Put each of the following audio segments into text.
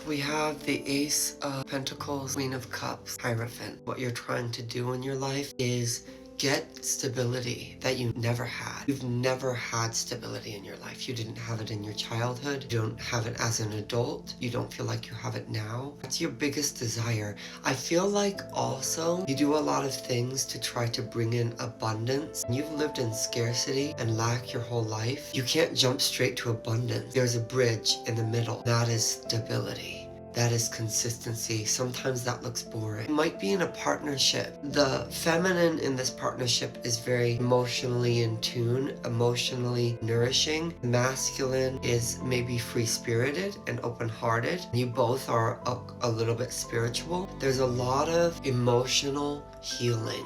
We have the Ace of Pentacles, Queen of Cups, Hierophant. What you're trying to do in your life is get stability that you never had. You've never had stability in your life. You didn't have it in your childhood. You don't have it as an adult. You don't feel like you have it now. That's your biggest desire. I feel like also you do a lot of things to try to bring in abundance. You've lived in scarcity and lack your whole life. You can't jump straight to abundance. There's a bridge in the middle. That is stability. That is consistency. Sometimes that looks boring. You might be in a partnership. The feminine in this partnership is very emotionally in tune, emotionally nourishing. The masculine is maybe free-spirited and open-hearted. You both are a little bit spiritual. There's a lot of emotional healing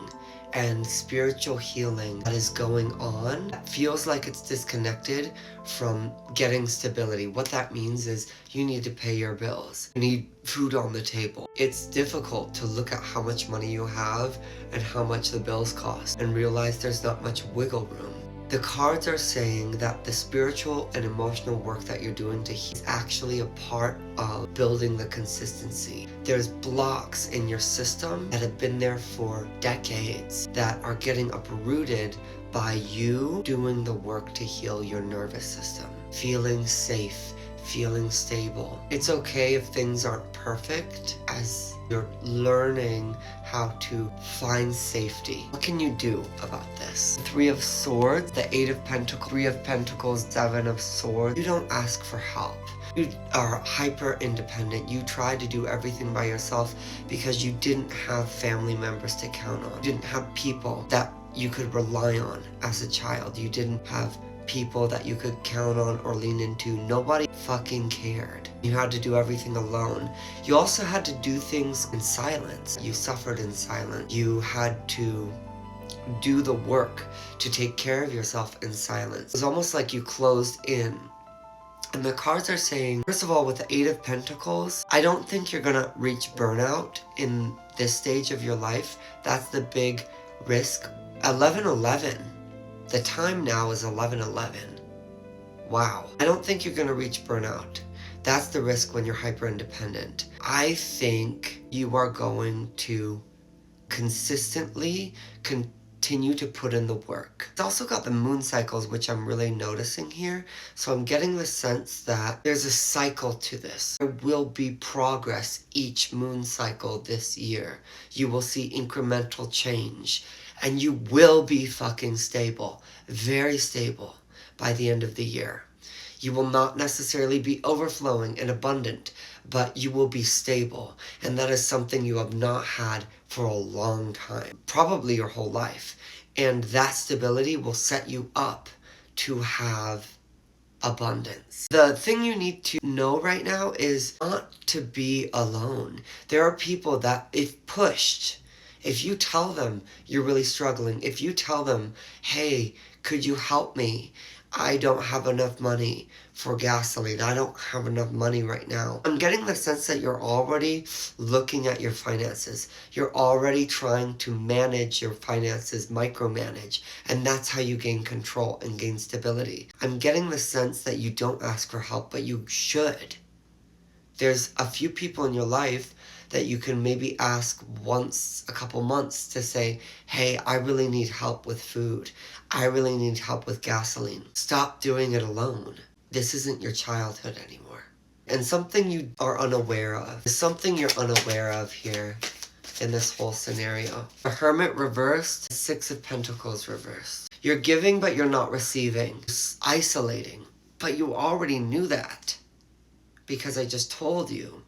and spiritual healing that is going on. It feels like it's disconnected from getting stability. What that means is you need to pay your bills. You need food on the table. It's difficult to look at how much money you have and how much the bills cost and realize there's not much wiggle room. The cards are saying that the spiritual and emotional work that you're doing to heal is actually a part of building the consistency. There's blocks in your system that have been there for decades that are getting uprooted by you doing the work to heal your nervous system. Feeling safe, feeling stable. It's okay if things aren't perfect as you're learning how to find safety. What can you do about this? Three of Swords, the Eight of Pentacles, Three of Pentacles, Seven of Swords. You don't ask for help. You are hyper independent. You try to do everything by yourself because you didn't have family members to count on. You didn't have people that you could rely on as a child. You didn't have people that you could count on or lean into. Nobody fucking cared. You had to do everything alone. You also had to do things in silence. You suffered in silence. You had to do the work to take care of yourself in silence. It was almost like you closed in. And the cards are saying, first of all, with the Eight of Pentacles, I don't think you're gonna reach burnout in this stage of your life. That's the big risk. 11:11. The time now is 11:11. Wow. I don't think you're going to reach burnout. That's the risk when you're hyper independent. I think you are going to consistently continue to put in the work. It's also got the moon cycles, which I'm really noticing here. So I'm getting the sense that there's a cycle to this. There will be progress each moon cycle this year. You will see incremental change. And you will be fucking stable, very stable by the end of the year. You will not necessarily be overflowing and abundant, but you will be stable. And that is something you have not had for a long time, probably your whole life. And that stability will set you up to have abundance. The thing you need to know right now is not to be alone. There are people that, if pushed, if you tell them you're really struggling, if you tell them, hey, could you help me? I don't have enough money for gasoline. I don't have enough money right now. I'm getting the sense that you're already looking at your finances. You're already trying to manage your finances, micromanage, and that's how you gain control and gain stability. I'm getting the sense that you don't ask for help, but you should. There's a few people in your life that you can maybe ask once a couple months to say, hey, I really need help with food. I really need help with gasoline. Stop doing it alone. This isn't your childhood anymore. And something you are unaware of. Something you're unaware of here in this whole scenario. The Hermit reversed, Six of Pentacles reversed. You're giving, but you're not receiving. Isolating. But you already knew that because I just told you.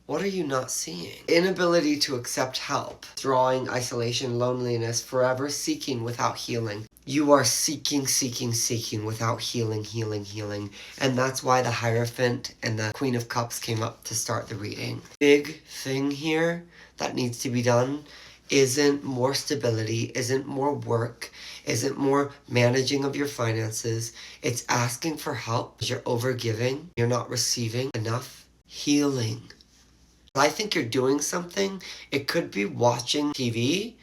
What are you not seeing? Inability to accept help. Drawing, isolation, loneliness, forever seeking without healing. You are seeking without healing. And that's why the Hierophant and the Queen of Cups came up to start the reading. Big thing here that needs to be done isn't more stability, isn't more work, isn't more managing of your finances. It's asking for help. You're overgiving. You're not receiving enough healing. I think you're doing something. It could be watching TV.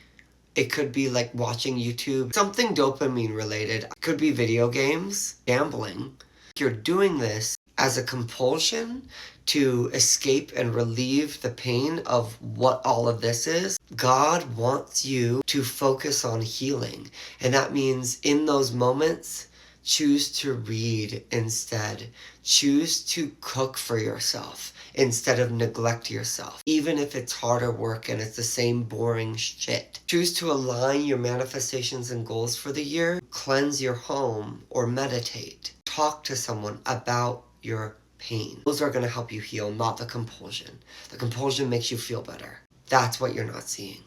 It could be like watching YouTube. Something dopamine related. It could be video games, gambling. You're doing this as a compulsion to escape and relieve the pain of what all of this is. God wants you to focus on healing. And that means in those moments, choose to read instead. Choose to cook for yourself instead of neglect yourself. Even if it's harder work and it's the same boring shit. Choose to align your manifestations and goals for the year. Cleanse your home or meditate. Talk to someone about your pain. Those are going to help you heal, not the compulsion. The compulsion makes you feel better. That's what you're not seeing.